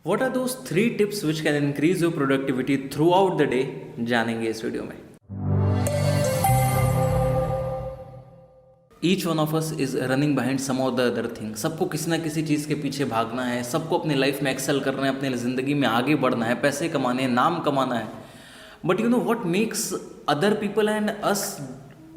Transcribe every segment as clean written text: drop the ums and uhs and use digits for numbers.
What are those 3 tips which can increase your productivity throughout the day? जानेंगे इस video में. Each one of us is running behind some of the other thing. सबको किसी ना किसी चीज़ के पीछे भागना है, सबको अपनी लाइफ में एक्सेल करना है, अपनी ज़िंदगी में आगे बढ़ना है, पैसे कमाने हैं, नाम कमाना है. But you know what makes other people and us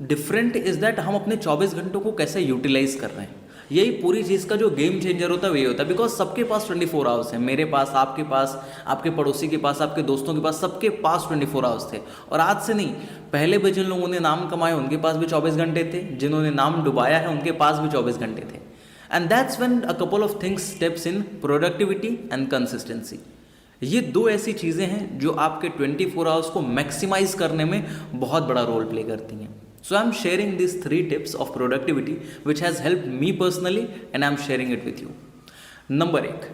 different is that हम अपने 24 घंटों को कैसे यूटिलाइज कर रहे हैं. यही पूरी चीज़ का जो गेम चेंजर होता है वही होता है. बिकॉज सबके पास 24 आवर्स हैं. मेरे पास, आपके पास, आपके पड़ोसी के पास, आपके दोस्तों के पास, सबके पास 24 आवर्स थे. और आज से नहीं, पहले भी जिन लोगों ने नाम कमाए उनके पास भी 24 घंटे थे, जिन्होंने नाम डुबाया है उनके पास भी 24 घंटे थे. And that's when a couple of things steps in productivity and consistency. ये दो ऐसी चीज़ें हैं जो आपके 24 आवर्स को मैक्सिमाइज करने में बहुत बड़ा रोल प्ले करती हैं. So I'm sharing these 3 tips of productivity which has helped me personally and I'm sharing it with you. Number 1,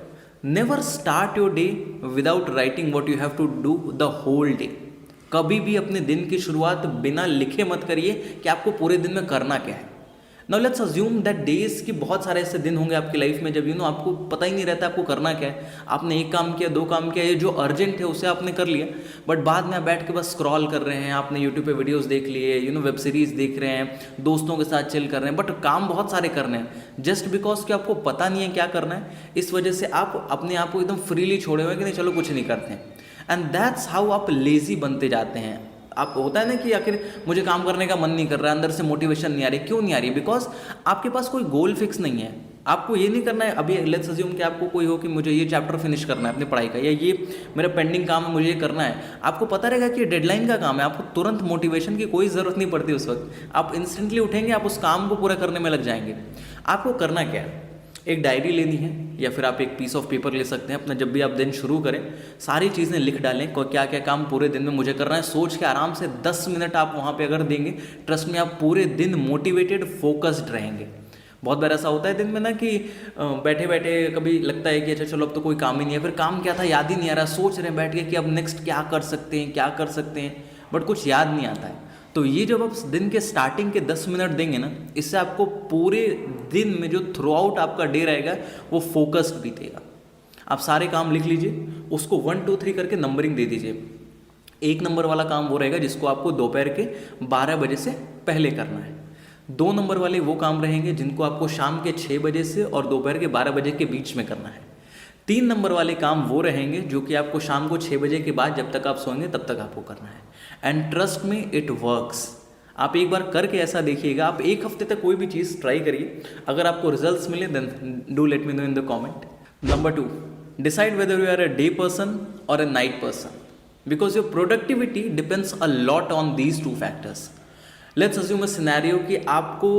never start your day without writing what you have to do the whole day. कभी भी अपने दिन की शुरुआत बिना लिखे मत करिए कि आपको पूरे दिन में करना क्या है. Now let's assume that days की बहुत सारे ऐसे दिन होंगे आपकी लाइफ में जब आपको पता ही नहीं रहता आपको करना क्या है. आपने एक काम किया, 2 काम किया, ये जो अर्जेंट है उसे आपने कर लिया, बट बाद में आप बैठ के बस स्क्रॉल कर रहे हैं, आपने यूट्यूब पे वीडियोस देख लिए, वेब सीरीज़ देख रहे हैं, दोस्तों के साथ चिल कर रहे हैं, बट काम बहुत सारे करने हैं. जस्ट बिकॉज कि आपको पता नहीं है क्या करना है, इस वजह से आप अपने आप को एकदम फ्रीली छोड़े हुए कि नहीं चलो कुछ नहीं करते हैं. एंड दैट्स हाउ आप लेज़ी बनते जाते हैं. आप होता है ना कि आखिर मुझे काम करने का मन नहीं कर रहा है, अंदर से मोटिवेशन नहीं आ रही. क्यों नहीं आ रही? बिकॉज आपके पास कोई गोल फिक्स नहीं है. आपको ये नहीं करना है. अभी लेट्स अज्यूम कि आपको कोई हो कि मुझे ये चैप्टर फिनिश करना है अपनी पढ़ाई का, या ये मेरा पेंडिंग काम है मुझे ये करना है. आपको पता रहेगा कि ये डेडलाइन का काम है, आपको तुरंत मोटिवेशन की कोई ज़रूरत नहीं पड़ती. उस वक्त आप इंस्टेंटली उठेंगे, आप उस काम को पूरा करने में लग जाएंगे. आपको करना क्या है? एक डायरी लेनी है या फिर आप एक पीस ऑफ पेपर ले सकते हैं. अपना जब भी आप दिन शुरू करें सारी चीज़ें लिख डालें, क्या क्या काम पूरे दिन में मुझे करना है. सोच के आराम से 10 मिनट आप वहाँ पे अगर देंगे, ट्रस्ट में आप पूरे दिन मोटिवेटेड, फोकस्ड रहेंगे. बहुत बार ऐसा होता है दिन में ना कि बैठे बैठे कभी लगता है कि अच्छा चलो अब तो कोई काम ही नहीं है, फिर काम क्या था याद ही नहीं आ रहा, सोच रहे हैं बैठ के कि अब नेक्स्ट क्या कर सकते हैं, क्या कर सकते हैं, बट कुछ याद नहीं आता है. तो ये जब आप दिन के स्टार्टिंग के 10 मिनट देंगे ना, इससे आपको पूरे दिन में जो थ्रू आउट आपका डे रहेगा वो फोकस्ड बीतेगा. आप सारे काम लिख लीजिए, उसको 1 2 3 करके नंबरिंग दे दीजिए. 1 नंबर वाला काम वो रहेगा जिसको आपको दोपहर के 12 बजे से पहले करना है. 2 नंबर वाले वो काम रहेंगे जिनको आपको शाम के 6 बजे से और दोपहर के 12 बजे के बीच में करना है. 3 नंबर वाले काम वो रहेंगे जो कि आपको शाम को 6 बजे के बाद जब तक आप सोएंगे तब तक आपको करना है. एंड ट्रस्ट में इट वर्क्स. आप एक बार करके ऐसा देखिएगा. आप 1 हफ्ते तक कोई भी चीज़ ट्राई करिए. अगर आपको रिजल्ट्स मिले then do let me know in the comment. Number 2, decide whether you are a day person और a night person, because your productivity depends a lot on these 2 factors. Let's assume a scenario कि आपको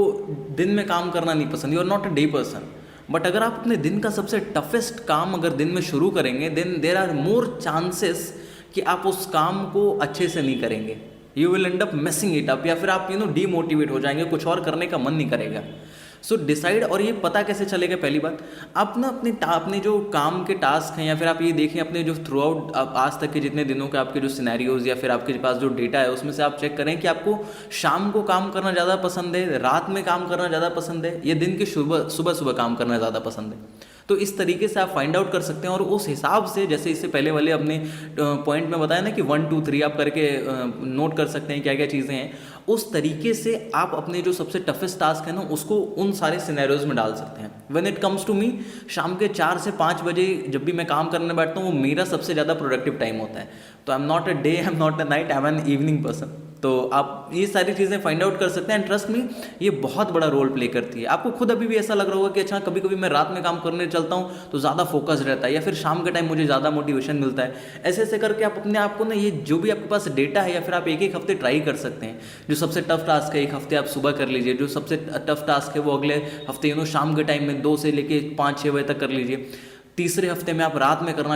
दिन में काम करना नहीं पसंद, you are not a day person. But अगर आप अपने दिन का सबसे टफेस्ट काम अगर दिन में शुरू करेंगे, then there are more chances कि आप उस काम को अच्छे से नहीं करेंगे. You will end up messing it up, या फिर आप डीमोटिवेट हो जाएंगे, कुछ और करने का मन नहीं करेगा. So decide. और ये पता कैसे चलेगा? पहली बात, आप ना अपने जो काम के टास्क हैं, या फिर आप ये देखें अपने जो थ्रू आउट आज तक के जितने दिनों के आपके जो सिनेरियोज या फिर आपके पास जो डेटा है उसमें से आप चेक करें कि आपको शाम को काम करना ज़्यादा पसंद है, रात में काम करना ज़्यादा पसंद है, या दिन के सुबह काम करना ज़्यादा पसंद है. तो इस तरीके से आप फाइंड आउट कर सकते हैं. और उस हिसाब से, जैसे इससे पहले वाले अपने पॉइंट में बताया ना कि 1 2 3 आप करके नोट कर सकते हैं क्या क्या चीज़ें हैं, उस तरीके से आप अपने जो सबसे टफेस्ट टास्क है ना उसको उन सारे सिनेरियोज में डाल सकते हैं. When it comes to me, शाम के 4 से 5 बजे जब भी मैं काम करने बैठता हूँ वो मेरा सबसे ज़्यादा प्रोडक्टिव टाइम होता है. तो I am not a day, I am not a night, I am an evening person. तो आप ये सारी चीज़ें फाइंड आउट कर सकते हैं. एंड ट्रस्ट में ये बहुत बड़ा रोल प्ले करती है. आपको खुद अभी भी ऐसा लग रहा होगा कि अच्छा कभी कभी मैं रात में काम करने चलता हूँ तो ज़्यादा फोकस रहता है, या फिर शाम के टाइम मुझे ज़्यादा मोटिवेशन मिलता है. ऐसे ऐसे करके आप अपने आप को ना, ये जो भी आपके पास डेटा है, या फिर आप 1 हफ्ते ट्राई कर सकते हैं. जो सबसे टफ टास्क है 1 हफ्ते आप सुबह कर लीजिए, जो सबसे टफ टास्क है वो अगले हफ्ते शाम के टाइम में 2 से लेके 5-6 बजे तक कर लीजिए. तीसरे हफ्ते में आप रात में करना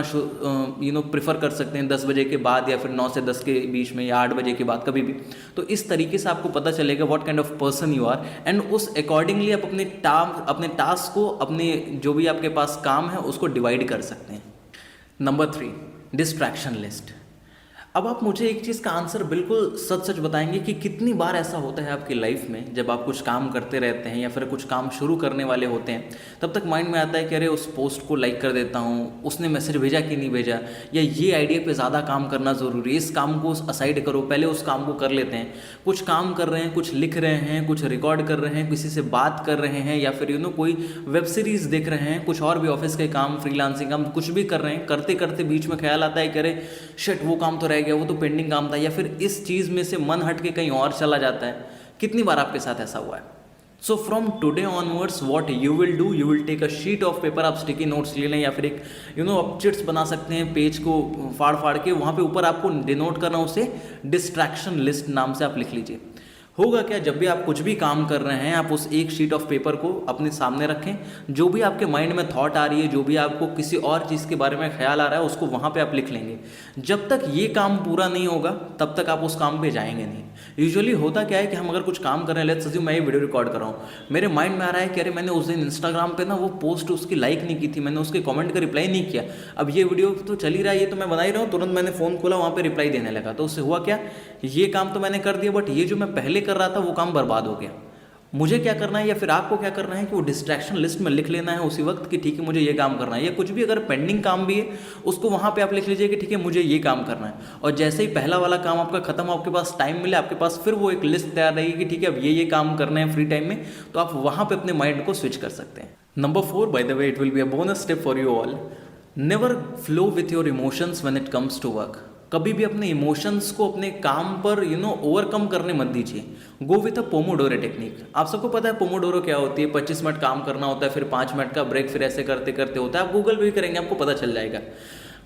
प्रिफर कर सकते हैं 10 बजे के बाद, या फिर 9 से 10 के बीच में, या 8 बजे के बाद कभी भी. तो इस तरीके से आपको पता चलेगा what kind of person you are, and उस अकॉर्डिंगली आप अपने टास्क को, अपने जो भी आपके पास काम है उसको डिवाइड कर सकते हैं. Number 3, distraction list. अब आप मुझे एक चीज़ का आंसर बिल्कुल सच सच बताएंगे कि कितनी बार ऐसा होता है आपकी लाइफ में, जब आप कुछ काम करते रहते हैं या फिर कुछ काम शुरू करने वाले होते हैं, तब तक माइंड में आता है कि अरे उस पोस्ट को लाइक कर देता हूँ, उसने मैसेज भेजा कि नहीं भेजा, या ये आइडिया पे ज़्यादा काम करना ज़रूरी है, इस काम को असाइड करो, पहले उस काम को कर लेते हैं। कुछ काम कर रहे हैं, कुछ लिख रहे हैं, कुछ रिकॉर्ड कर रहे हैं, किसी से बात कर रहे हैं, या फिर कोई वेब सीरीज़ देख रहे हैं, कुछ और भी ऑफिस के काम, फ्रीलांसिंग काम, कुछ भी कर रहे हैं, करते करते बीच में ख्याल आता है कि अरे शिट वो काम तो रह गया, वो तो पेंडिंग काम था, या फिर इस चीज़ में से मन हट के कहीं और चला जाता है। कितनी बार आपके साथ ऐसा हुआ है? So from today onwards what you will do, you will take a sheet of paper, आप स्टिकी नोट्स ले लें, या फिर एक आप चिट्स बना सकते हैं, पेज को फाड़ फाड़ के वहाँ पे ऊपर आपको डिनोट करना, उसे डिस्ट्रैक्शन लिस्ट नाम से आप लिख लीजिए। होगा क्या, जब भी आप कुछ भी काम कर रहे हैं, आप उस एक शीट ऑफ पेपर को अपने सामने रखें, जो भी आपके माइंड में थॉट आ रही है, जो भी आपको किसी और चीज़ के बारे में ख्याल आ रहा है, उसको वहाँ पे आप लिख लेंगे। जब तक ये काम पूरा नहीं होगा तब तक आप उस काम पे जाएंगे नहीं। यूजुअली होता क्या है कि हम अगर कुछ काम कर रहे हैं, लेट्स अज्यूम मैं ये वीडियो रिकॉर्ड कर रहा हूँ, मेरे माइंड में आ रहा है कि अरे मैंने उस दिन इंस्टाग्राम पे ना वो पोस्ट उसकी लाइक नहीं की थी, मैंने उसके कमेंट का रिप्लाई नहीं किया, अब ये वीडियो तो चल ही रहा है, ये तो मैं बना ही रहा हूँ, तुरंत मैंने फ़ोन खोला, वहाँ पे रिप्लाई देने लगा, तो उससे हुआ क्या, ये काम तो मैंने कर दिया, बट ये जो मैं पहले कर रहा था वो काम बर्बाद हो गया। मुझे क्या करना है, या फिर आपको क्या करना है कि वो डिस्ट्रैक्शन लिस्ट में लिख लेना है उसी वक्त कि ठीक है मुझे ये काम करना है, या कुछ भी अगर पेंडिंग काम भी है उसको वहाँ पे आप लिख लीजिए कि ठीक है मुझे ये काम करना है। और जैसे ही पहला वाला काम आपका खत्म हो, आपके पास टाइम मिले, आपके पास फिर वो एक लिस्ट तैयार रहेगी कि ठीक है अब ये काम करना है फ्री टाइम में, तो आप वहाँ पर अपने माइंड को स्विच कर सकते हैं। Number 4, by the way, it will be a bonus tip for you all, never flow with your emotions when it comes to work. कभी भी अपने इमोशंस को अपने काम पर ओवरकम करने मत दीजिए। Go with a Pomodoro technique. आप सबको पता है पोमोडोरो क्या होती है? 25 मिनट काम करना होता है, फिर 5 मिनट का ब्रेक, फिर ऐसे करते करते होता है। आप गूगल भी करेंगे आपको पता चल जाएगा।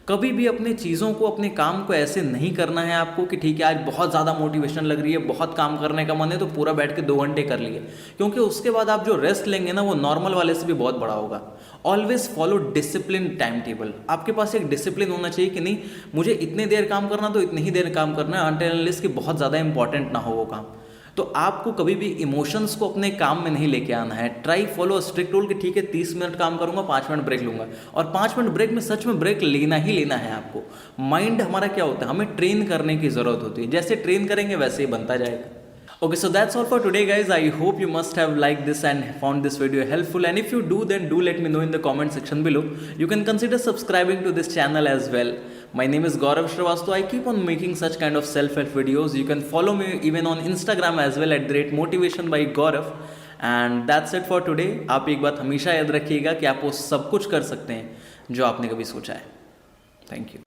कभी भी अपने चीज़ों को, अपने काम को ऐसे नहीं करना है आपको कि ठीक है आज बहुत ज़्यादा मोटिवेशन लग रही है, बहुत काम करने का मन है, तो पूरा बैठ के 2 घंटे कर लिए, क्योंकि उसके बाद आप जो रेस्ट लेंगे ना वो नॉर्मल वाले से भी बहुत बड़ा होगा। Always follow discipline time table. आपके पास एक डिसिप्लिन होना चाहिए कि नहीं मुझे इतने देर काम करना तो इतनी ही देर काम करना है, अनटिल अनलेस कि बहुत ज़्यादा इंपॉर्टेंट ना हो वो काम। तो आपको कभी भी इमोशंस को अपने काम में नहीं लेके आना है। ट्राई फॉलो स्ट्रिक्ट रूल कि ठीक है 30 मिनट काम करूंगा, 5 मिनट ब्रेक लूंगा, और 5 मिनट ब्रेक में सच में ब्रेक लेना ही लेना है आपको। माइंड हमारा क्या होता है, हमें ट्रेन करने की जरूरत होती है, जैसे ट्रेन करेंगे वैसे ही बनता जाएगा। Okay, so that's all for today, guys. I hope you must have liked this and found this video helpful. And if you do, then do let me know in the comment section below. You can consider subscribing to this channel as well. My name is Gaurav Srivastav. I keep on making such kind of self-help videos. You can follow me even on Instagram as well @motivation by Gaurav. And that's it for today. आप एक बात हमेशा याद रखिएगा कि आप वो सब कुछ कर सकते हैं जो आपने कभी सोचा है। Thank you.